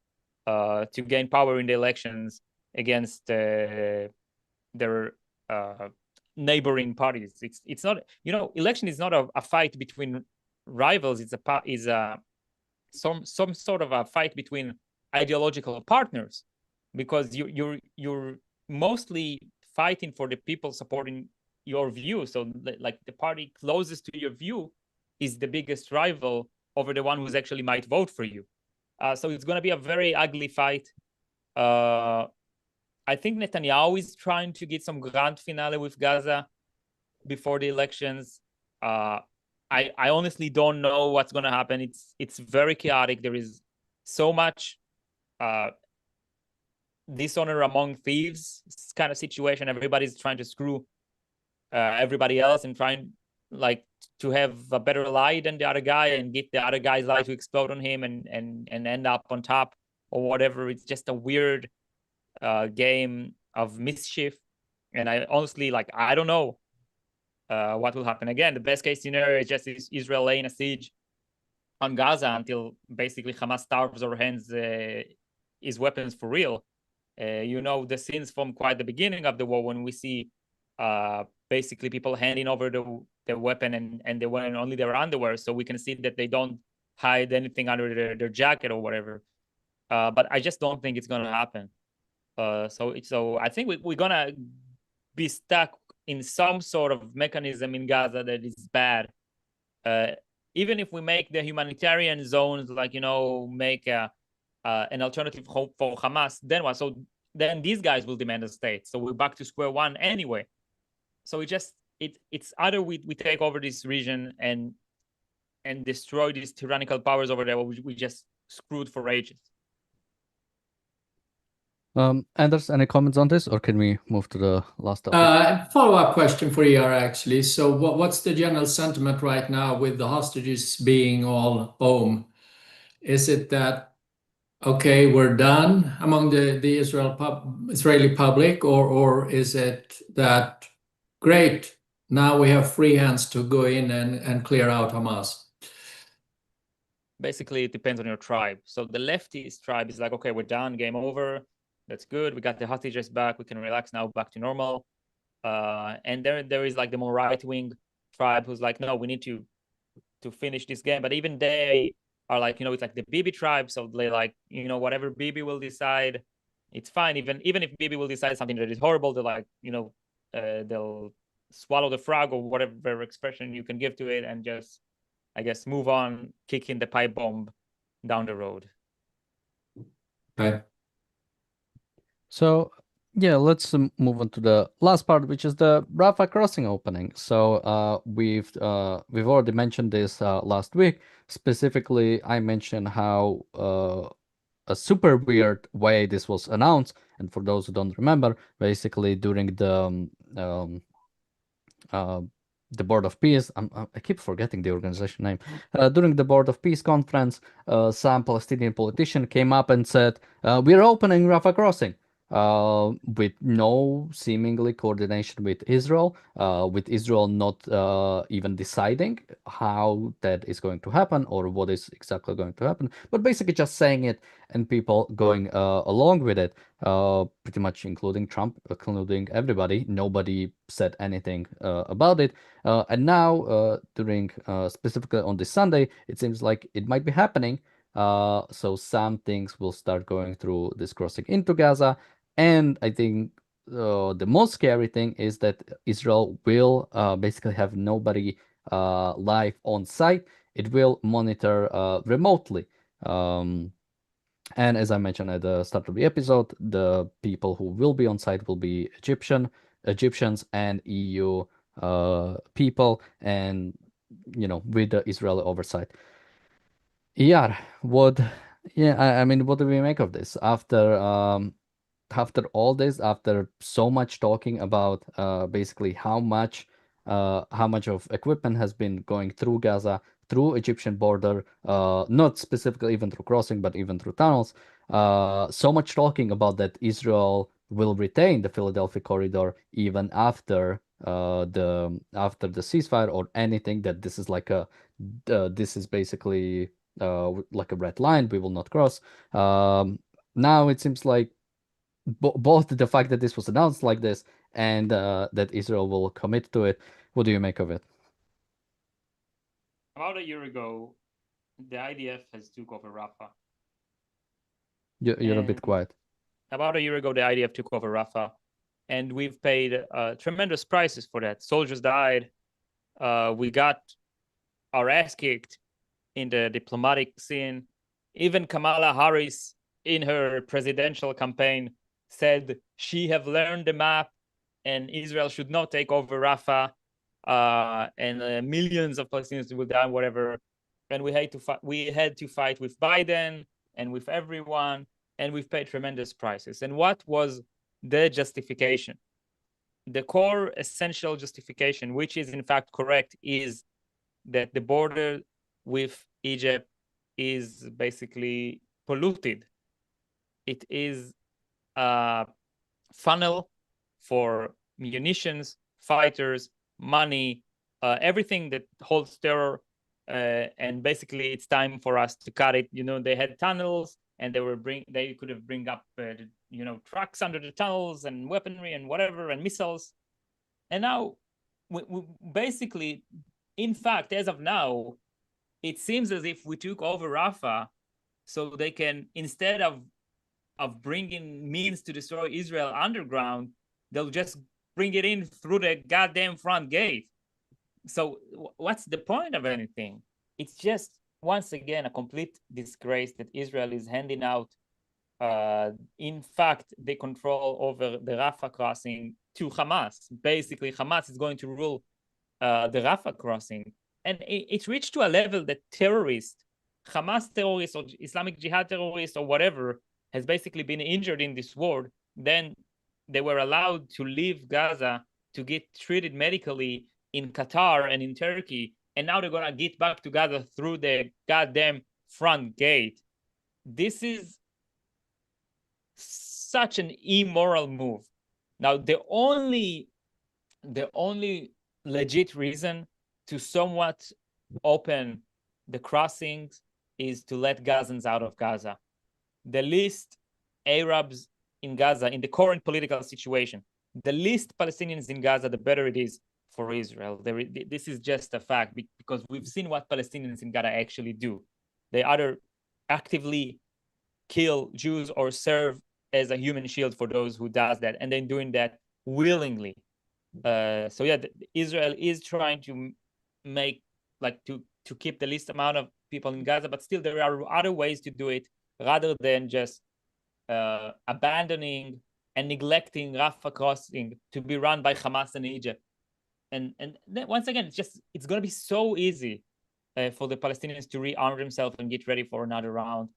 to gain power in the elections against their neighboring parties. It's not, election is not a fight between rivals. It's some sort of a fight between ideological partners, because you're mostly fighting for the people supporting your view. So like the party closest to your view is the biggest rival over the one who's actually might vote for you. So it's going to be a very ugly fight. I think Netanyahu is trying to get some grand finale with Gaza before the elections. I honestly don't know what's going to happen. It's very chaotic. There is so much dishonor among thieves kind of situation. Everybody's trying to screw everybody else and trying to have a better lie than the other guy and get the other guy's lie to explode on him and end up on top or whatever. It's just a weird game of mischief. And I honestly, I don't know what will happen. Again, the best case scenario is just Israel laying a siege on Gaza until basically Hamas starves or hands his weapons for real. The scenes from quite the beginning of the war when we see basically people handing over the weapon and they wearing only their underwear, so we can see that they don't hide anything under their jacket or whatever. But I just don't think it's going to happen. So I think we're going to be stuck in some sort of mechanism in Gaza that is bad. Even if we make the humanitarian zones, make an alternative hope for Hamas, then what? So then these guys will demand a state. So we're back to square one anyway. So it's either we take over this region and destroy these tyrannical powers over there, or we just screwed for ages. Anders, any comments on this, or can we move to the last topic? Follow-up question for ER, actually. So what's the general sentiment right now with the hostages being all home? Is it that, okay, we're done among the Israeli public, or is it that, great, now we have free hands to go in and clear out Hamas? Basically, it depends on your tribe. So the leftist tribe is like, okay, we're done, game over. That's good. We got the hostages back. We can relax now, back to normal. And there is the more right-wing tribe who's like, no, we need to finish this game. But even they are it's like the Bibi tribe. So they whatever Bibi will decide, it's fine. Even if Bibi will decide something that is horrible, they're they'll swallow the frog or whatever expression you can give to it and just, I guess, move on, kicking the pipe bomb down the road. Okay. So yeah, let's move on to the last part, which is the Rafah crossing opening. So we've already mentioned this last week. Specifically, I mentioned how a super weird way this was announced. And for those who don't remember, basically during the Board of Peace, I keep forgetting the organization name. During the Board of Peace conference, some Palestinian politician came up and said, "We're opening Rafah crossing." With no seemingly coordination with Israel not even deciding how that is going to happen or what is exactly going to happen, but basically just saying it and people going along with it, pretty much including Trump, including everybody. Nobody said anything about it. And now, during specifically on this Sunday, it seems like it might be happening. So some things will start going through this crossing into Gaza. And I think the most scary thing is that Israel will basically have nobody live on site. It will monitor remotely. And as I mentioned at the start of the episode, the people who will be on site will be Egyptians and EU people, and with the Israeli oversight. Yeah, I mean, what do we make of this after all this, after so much talking about basically how much of equipment has been going through Gaza, through Egyptian border, not specifically even through crossing, but even through tunnels. So much talking about that Israel will retain the Philadelphia corridor even after the ceasefire or anything. That this is like this is basically like a red line we will not cross. Now it seems like both the fact that this was announced like this and that Israel will commit to it. What do you make of it? About a year ago, the IDF has took over Rafah. You're a bit quiet. About a year ago, the IDF took over Rafah, and we've paid tremendous prices for that. Soldiers died. We got our ass kicked in the diplomatic scene. Even Kamala Harris, in her presidential campaign, said she have learned the map and Israel should not take over Rafah, and millions of Palestinians will die, whatever. And we had to fight with Biden and with everyone, and we've paid tremendous prices. And what was the justification? The core essential justification, which is in fact correct, is that the border with Egypt is basically polluted. It is a funnel for munitions, fighters, money, everything that holds terror. And basically, it's time for us to cut it. They had tunnels, and they could have bring up trucks under the tunnels and weaponry and whatever and missiles. And now, we basically, in fact, as of now, it seems as if we took over Rafah, so they can, instead of bringing means to destroy Israel underground, they'll just bring it in through the goddamn front gate. So what's the point of anything? It's just, once again, a complete disgrace that Israel is handing out. In fact, they control over the Rafah crossing to Hamas. Basically, Hamas is going to rule the Rafah crossing. And it reached to a level that terrorists, Hamas terrorists or Islamic Jihad terrorists or whatever, has basically been injured in this war. Then they were allowed to leave Gaza to get treated medically in Qatar and in Turkey. And now they're going to get back to Gaza through the goddamn front gate. This is such an immoral move. Now, the only legit reason to somewhat open the crossings is to let Gazans out of Gaza. The least Arabs in Gaza, in the current political situation, the least Palestinians in Gaza, the better it is for Israel. This is just a fact, because we've seen what Palestinians in Gaza actually do. They either actively kill Jews or serve as a human shield for those who does that, and then doing that willingly. So yeah, Israel is trying to make, to keep the least amount of people in Gaza, but still there are other ways to do it rather than just abandoning and neglecting Rafah crossing to be run by Hamas and Egypt. And then once again, it's going to be so easy for the Palestinians to rearm themselves and get ready for another round.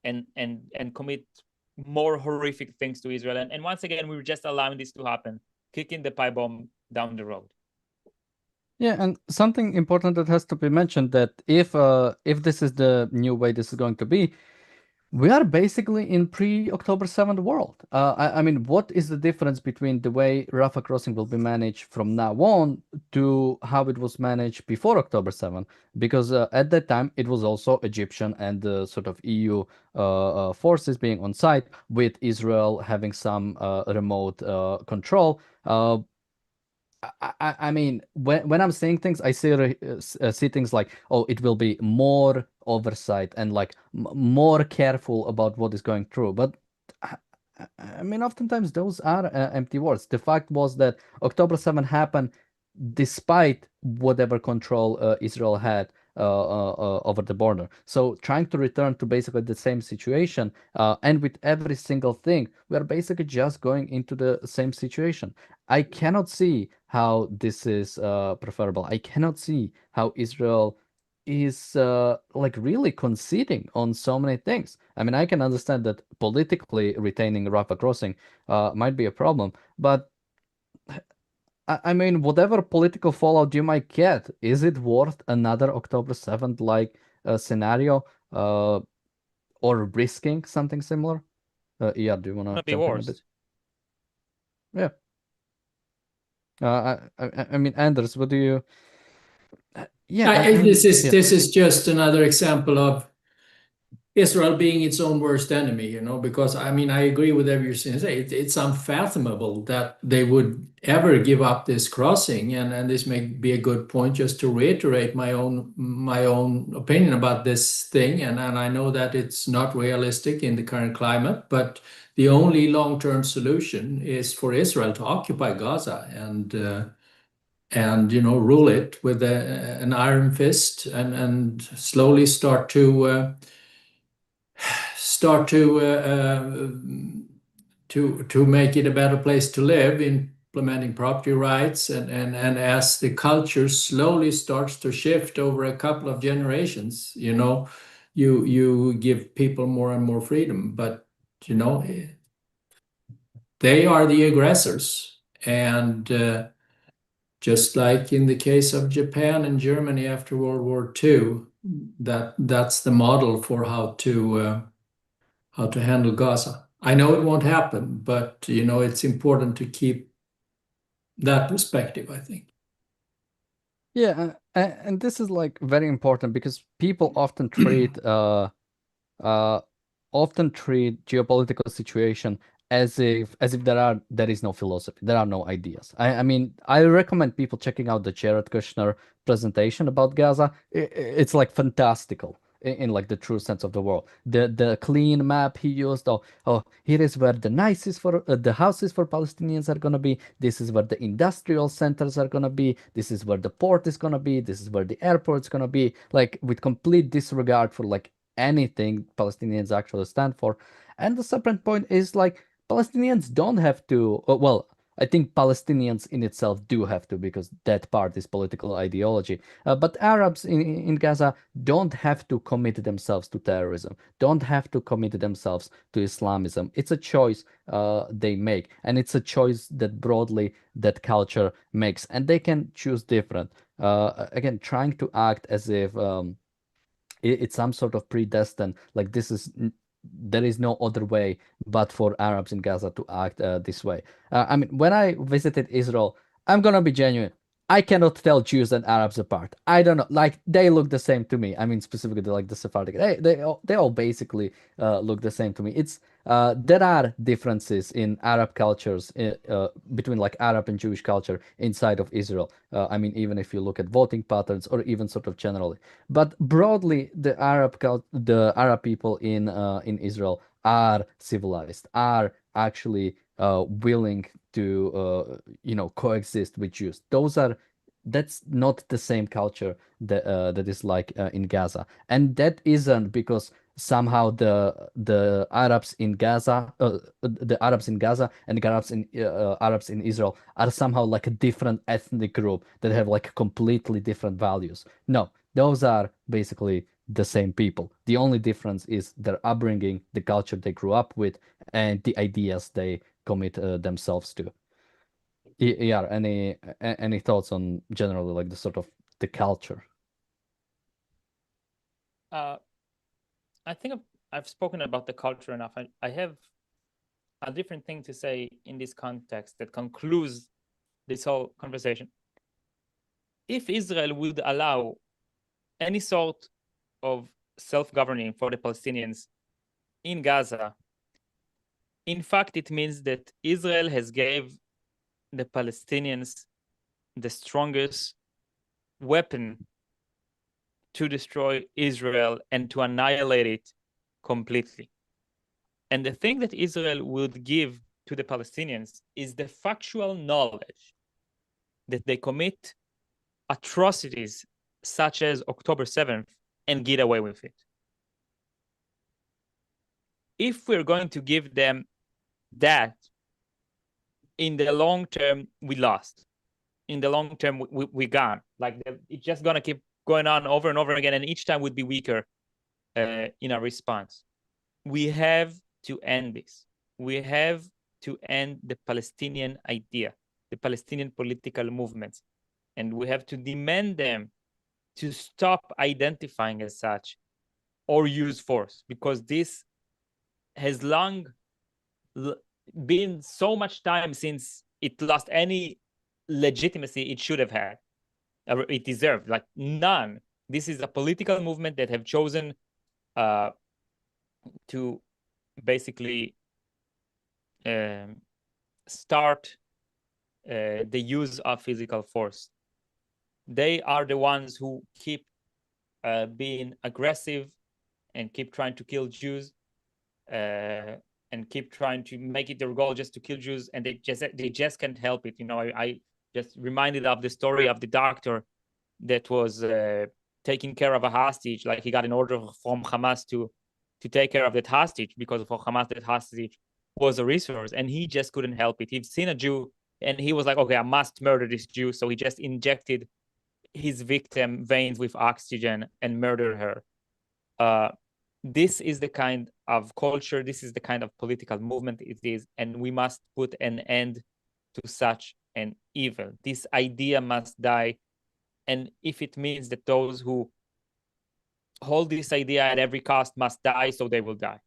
and commit more horrific things to Israel. And once again, we're just allowing this to happen, kicking the pipe bomb down the road. Yeah, and something important that has to be mentioned, that if this is the new way this is going to be, we are basically in pre-October 7th world. I mean, what is the difference between the way Rafah crossing will be managed from now on to how it was managed before October 7th? Because at that time, it was also Egyptian and sort of EU forces being on site, with Israel having some remote control. I mean, when I'm saying things, I see things like, oh, it will be more oversight and like more careful about what is going through. But I mean, oftentimes those are empty words. The fact was that October 7 happened despite whatever control Israel had over the border. So trying to return to basically the same situation, and with every single thing, we are basically just going into the same situation. I cannot see how this is preferable. I cannot see how Israel is like really conceding on so many things. I mean, I can understand that politically retaining Rafah crossing might be a problem, but I mean, whatever political fallout you might get, is it worth another October 7th like scenario, or risking something similar? Yeah, do you want to Be jump in a worse. bit? Yeah. I mean, Anders, what do you? Yeah, This yeah. is just another example of Israel being its own worst enemy, you know, because I mean, I agree with everything you say. It's unfathomable that they would ever give up this crossing, and this may be a good point just to reiterate my own opinion about this thing. And I know that it's not realistic in the current climate, but the only long-term solution is for Israel to occupy Gaza and you know, rule it with an iron fist, and slowly start to make it a better place to live, implementing property rights, and as the culture slowly starts to shift over a couple of generations, you know, you give people more and more freedom, but you know, they are the aggressors. And just like in the case of Japan and Germany after World War II, that's the model for how to handle Gaza. I know it won't happen, but you know, it's important to keep that perspective, I think. Yeah, and this is like very important because people often treat uh geopolitical situation as if there is no philosophy, there are no ideas. I mean, I recommend people checking out the Jared Kushner presentation about Gaza. It's like fantastical in like the true sense of the word. The clean map he used. Oh, here is where the nicest for the houses for Palestinians are gonna be. This is where the industrial centers are gonna be. This is where the port is gonna be. This is where the airport's gonna be. Like with complete disregard for like anything Palestinians actually stand for. And the separate point is like Palestinians don't have to, well, I think Palestinians in itself do have to, because that part is political ideology. But Arabs in Gaza don't have to commit themselves to terrorism, don't have to commit themselves to Islamism. It's a choice they make, and it's a choice that broadly that culture makes, and they can choose different. Again, trying to act as if it's some sort of predestined, like there is no other way but for Arabs in Gaza to act this way. I mean, when I visited Israel, I'm gonna be genuine, I cannot tell Jews and Arabs apart. I don't know, like they look the same to me. I mean, specifically like the Sephardic, they all basically look the same to me. It's there are differences in Arab cultures, between like Arab and Jewish culture inside of Israel. I mean, even if you look at voting patterns or even sort of generally, but broadly, the Arab people in Israel are civilized, are actually willing to coexist with Jews. That's not the same culture that is like in Gaza, and that isn't because somehow the Arabs in Gaza, the Arabs in Gaza and the Arabs in Israel are somehow like a different ethnic group that have like completely different values. No, those are basically the same people. The only difference is their upbringing, the culture they grew up with, and the ideas they commit themselves to. Yeah, any thoughts on generally like the sort of the culture? I think I've spoken about the culture enough. I have a different thing to say in this context that concludes this whole conversation. If Israel would allow any sort of self-governing for the Palestinians in Gaza, in fact, it means that Israel has gave the Palestinians the strongest weapon to destroy Israel and to annihilate it completely. And the thing that Israel would give to the Palestinians is the factual knowledge that they commit atrocities such as October 7th and get away with it. If we're going to give them that, in the long term, we lost. In the long term, we gone. Like it's just gonna keep going on over and over again, and each time would be weaker in our response. We have to end this. We have to end the Palestinian idea, the Palestinian political movements, and we have to demand them to stop identifying as such or use force, because this has long been so much time since it lost any legitimacy it should have had, or it deserved, like none. This is a political movement that have chosen to basically start the use of physical force. They are the ones who keep being aggressive and keep trying to kill Jews and keep trying to make it their goal just to kill Jews, and they just can't help it. You know, I just reminded of the story of the doctor that was taking care of a hostage. Like he got an order from Hamas to take care of that hostage, because for Hamas that hostage was a resource, and he just couldn't help it. He'd seen a Jew and he was like, okay, I must murder this Jew. So he just injected his victim veins with oxygen and murdered her. This is the kind of culture, this is the kind of political movement it is, and we must put an end to such an evil. This idea must die, and if it means that those who hold this idea at every cost must die, so they will die.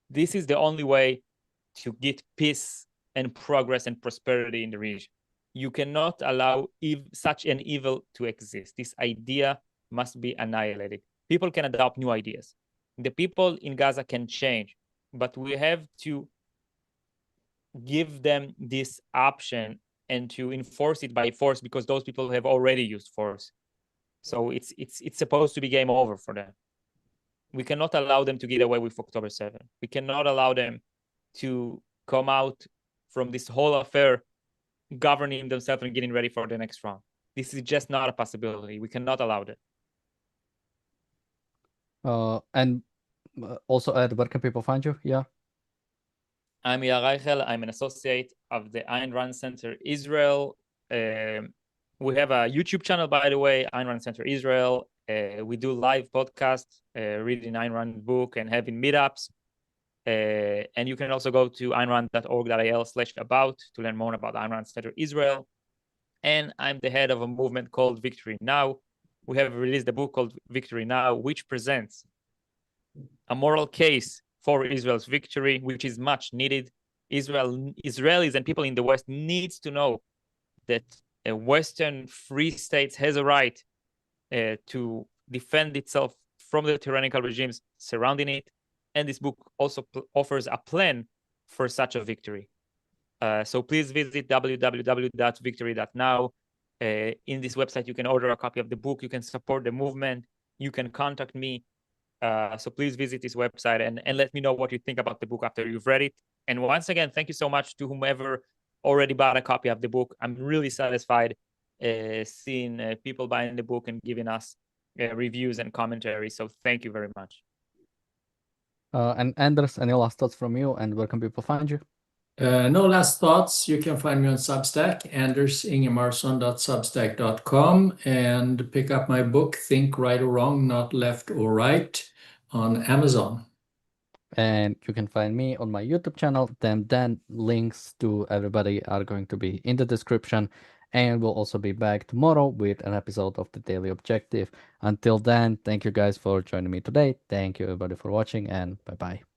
This is the only way to get peace and progress and prosperity in the region. You cannot allow such an evil to exist. This idea must be annihilated. People can adopt new ideas. The people in Gaza can change, but we have to give them this option and to enforce it by force, because those people have already used force. So it's supposed to be game over for them. We cannot allow them to get away with October 7th. We cannot allow them to come out from this whole affair governing themselves and getting ready for the next round. This is just not a possibility. We cannot allow that. And also, Ed, where can people find you? Yeah. I'm Yair Reichel. I'm an associate of the Ayn Rand Center Israel. We have a YouTube channel, by the way, Ayn Rand Center Israel. We do live podcasts, reading Ayn Rand book and having meetups. And you can also go to aynrand.org.il/about to learn more about Ayn Rand Center Israel. And I'm the head of a movement called Victory Now. We have released a book called Victory Now, which presents a moral case for Israel's victory, which is much needed. Israelis and people in the West needs to know that a Western free state has a right to defend itself from the tyrannical regimes surrounding it. And this book also offers a plan for such a victory. So please visit www.victory.now. In this website, you can order a copy of the book. You can support the movement. You can contact me. So please visit this website and let me know what you think about the book after you've read it. And once again, thank you so much to whomever already bought a copy of the book. I'm really satisfied seeing people buying the book and giving us reviews and commentary. So thank you very much. And Anders, any last thoughts from you, and where can people find you? No last thoughts. You can find me on Substack, andersingemarsson.substack.com, and pick up my book, Think Right or Wrong, Not Left or Right, on Amazon. And you can find me on my YouTube channel. Then links to everybody are going to be in the description. And we'll also be back tomorrow with an episode of the Daily Objective. Until then, thank you guys for joining me today. Thank you everybody for watching, and bye-bye.